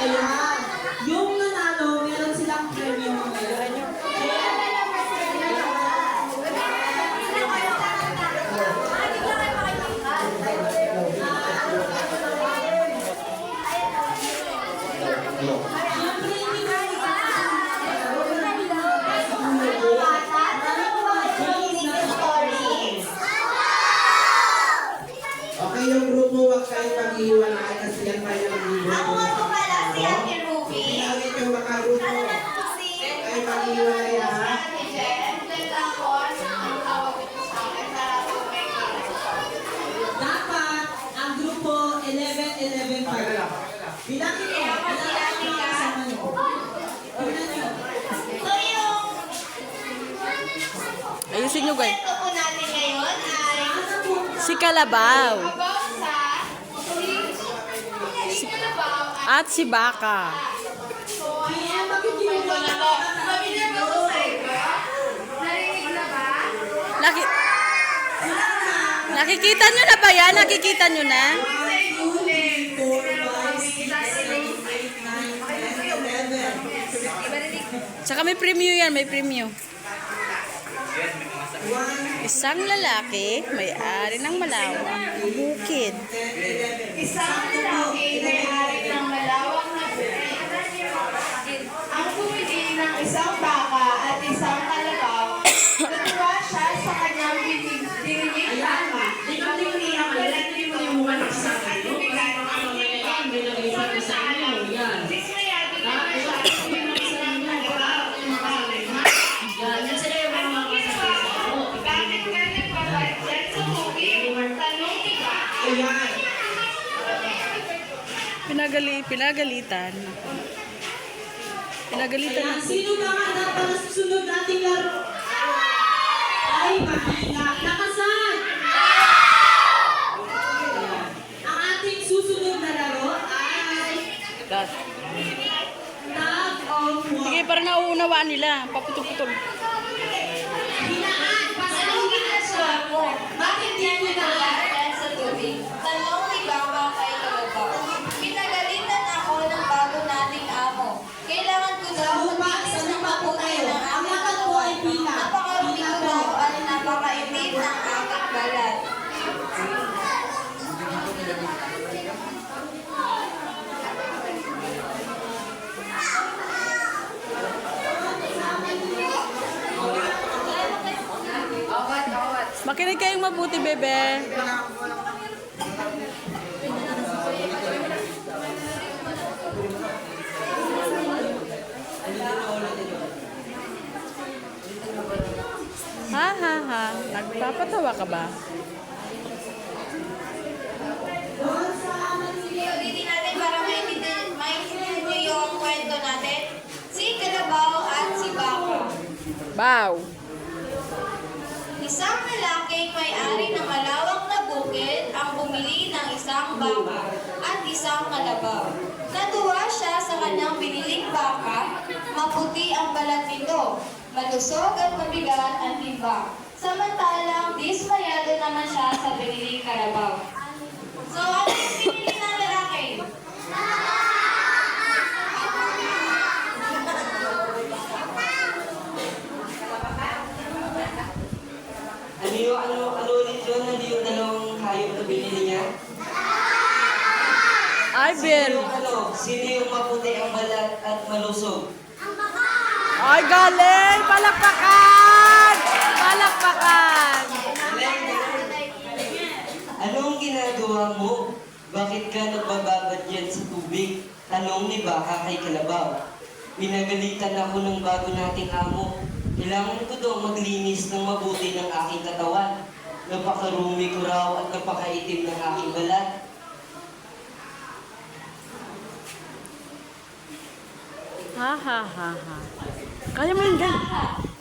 Ayan. Yung nanalo, meron silang premium ngayon. Okay, yung grupo, huwag kayo mag-iwalay kasi yan pa yung libro. Ako nga po pala si Ate Ruby. Pinagit yung makagrupo. Ano na po si Kayo mag-iwalay ha. Ate Jen? Lang ako ang tawag ito sa akin para po may Dapat, ang grupo 11-11 pa rin. Bilangin mo. Bilangin mo ang kasama nyo. Tingnan nyo. So yung Ayusin nyo, guys. kwento po natin ngayon ay Si Kalabaw. about sa si Kalabaw At si Baka. So ayan, magkikinig ko na to. Familiar ba ito sa iba? Narinig na ba? Nakikita nyo na ba yan? Nakikita nyo na? 4, 5, 6, 7, 8, 9, 10, 11. Tsaka may premyo yan, may premyo. Isang lalaki, may-ari ng malawang bukid. Isang lalaki may-ari ng malawak na bukid. Ang bumili ng isang baka at isang kalabaw, natuwa siya sa kanyang dinilig baka. Mabili ang lalaki mo yung mga isang kaibigan ng kaibigan. Dismayado naman siya sa pinagsasabi ng baka. Bakit ka nagpapad dyan sa bukid? Tanong ni Baka. Ayan. Pinagalitan. Pinagalitan Ayan. na. Sino ba nga dapat na susunod nating laro? Ay, mahina. Lakasan! Ayan. Ang ating susunod na laro ay Dad. Tag of War. Sige, parang nauunawaan nila. Paputol-putol. Hinaan. Pasalugin na siya mo. Bakit yan naglalakad sa tubig? Tanong ni Baka kay Kalabaw. Pinagalitan ako ng bago nating amo. Kailangan ko daw maglinis ng maputi ng aking katawan. Napakarumi ko daw at napakaitim ng aking balat. Makinig kayong mabuti, bebe. Ha, ha, ha. Nagpapatawa ka ba? Ulitin natin para maintindihan niyo yung kwento natin. Si Kalabaw at si Baka. Bow. Isang lalaking may-ari ng malawak na bukid ang bumili ng isang baka at isang kalabaw. Natuwa siya sa kanyang biniling baka, maputi ang balat nito, malusog at mabigat ang timbang. Samantalang dismayado naman siya sa biniling kalabaw. So ano yung pinili ng lalaki? Ano ulit yun? Ano yung dalawang hayop na binili niya? Ay, Ben. Sino yung maputi ang balat at malusog? Ay, galing! Palakpakan! Palakpakan! Anong ginagawa mo? Bakit ka nagbababad yan sa tubig? Tanong ni Baka kay Kalabaw. Pinagalitan ako ng bago nating amo. Kailangan ko daw maglinis ng mabuti ng aking katawan. Napakarumi ko raw at napakaitim ng aking balat. Ha, ha, ha, ha. Kaya mo yun, guys.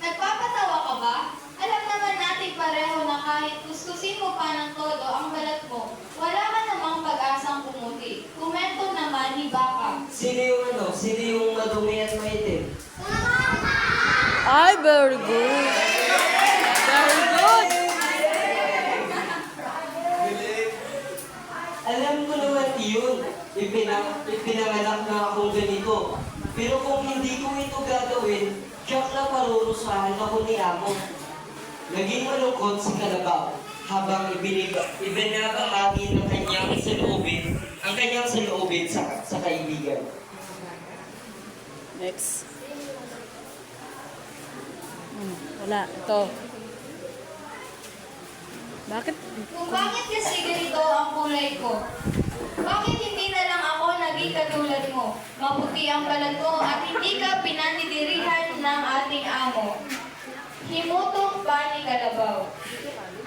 Nagpapatawa ka ba? Alam naman natin pareho na kahit kuskusin mo pa ng todo ang balat mo, wala ka namang pag-asang pumuti. Komento naman ni Baka. Sino yung madumi at maitim? Ay, very good. Very good. Alam ko naman yun. ipinanganak na akong ganito. Pero kung hindi ko ito gagawin, tiyak na parurusahan ako ni Amo. Naging malungkot si Kalabaw habang ibinabahagi ng kanyang saloobin sa kaibigan. Next. Wala. Ito. Bakit? Kung bakit kasi ganito ang kulay ko? Bakit hindi na lang ako naging katulad mo? Maputi ang balat mo at hindi ka pinanidirihan ng ating amo. Himutong pa ni Kalabaw.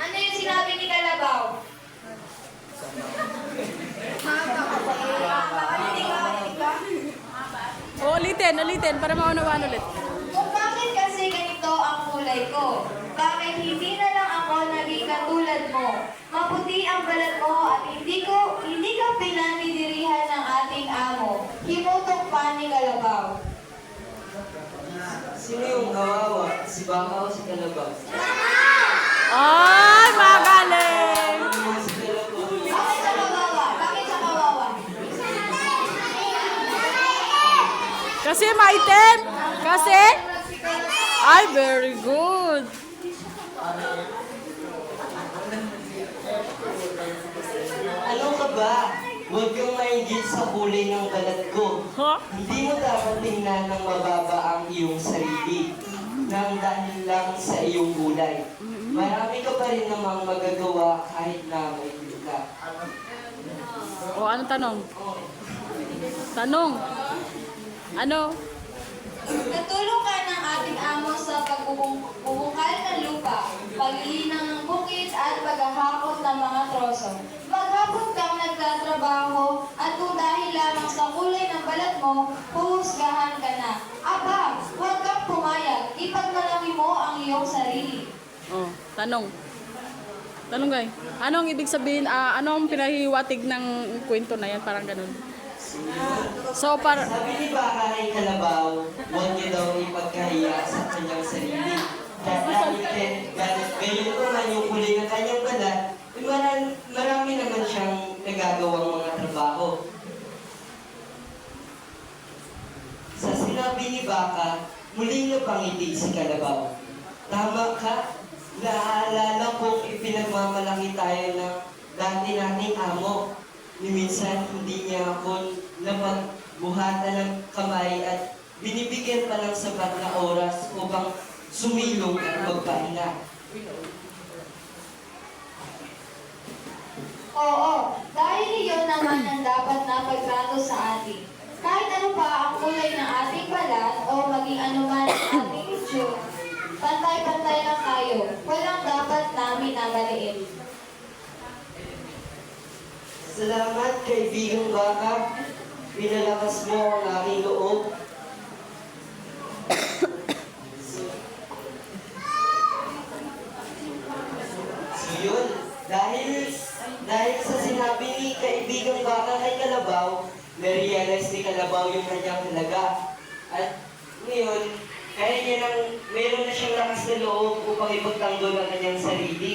Ano yung sinabi ni Kalabaw? Ulitin, para maunawaan ulit. Kung bakit kasi ganito ang kulay ko? Bakit hindi na lang ako naging katulad mo? Maputi ang balat mo at hindi ka pinanidirihan ng ating amo. Himutong pa ni Kalabaw. Sino yung kawawa? Si Baka o si Kalabaw? Ay, magaling! Si Kalabaw. Bakit siya kawawa? Bakit siya kawawa? Kasi maitim! Kasi? Ay, very good! Ano ka ba? Huwag kang maingit sa kulay ng balat ko. Ha? Hindi mo dapat tingnan ng mababa ang iyong sarili nang dahil lang sa iyong kulay. Marami ka pa rin namang magagawa kahit na may ka. O, ano tanong? Tanong? Ano? Natulong ka ng ating amo sa pagbubungkal ng lupa, paglilinang ng bukid at paghahakot ng mga troso. Maghapon kang nagtatrabaho at kung dahil lamang sa kulay ng balat mo, huhusgahan ka na. Aba, huwag kang pumayag, ipagmalaki mo ang iyong sarili. Oh, tanong. Tanong guys. Anong ibig sabihin, anong pinahiwatig ng kwento na yan? Parang ganun. So, Sabi ni Baka kay Kalabaw, huwag niya daw ipagkahiya sa kanyang sarili. Dahil ganyan ko man yung kulay ng kanyang balat, marami naman siyang nagagawang mga trabaho. Sa sinabi ni Baka, muling napangiti si Kalabaw. Tama ka, naaalala kong ipinagmamalaki tayo ng dati nating amo. Minsan hindi niya ako napagbuhatan ng kamay at binibigyan pa ng sapat na oras upang sumilong at magpahinga. Oo, dahil iyon naman ang dapat na pagtrato sa atin. Kahit ano pa ang kulay ng ating balat o maging anuman ang ating itsura, pantay-pantay lang tayo. Walang dapat namin nabaliin. Salamat, kaibigang Baka. Pinalakas mo ang aking loob. So yun, dahil sa sinabi ni kaibigang Baka kay Kalabaw, na-realize ni Kalabaw yung kanyang halaga. At ngayon, meron na siyang lakas na loob upang ipagtanggol ang kanyang sarili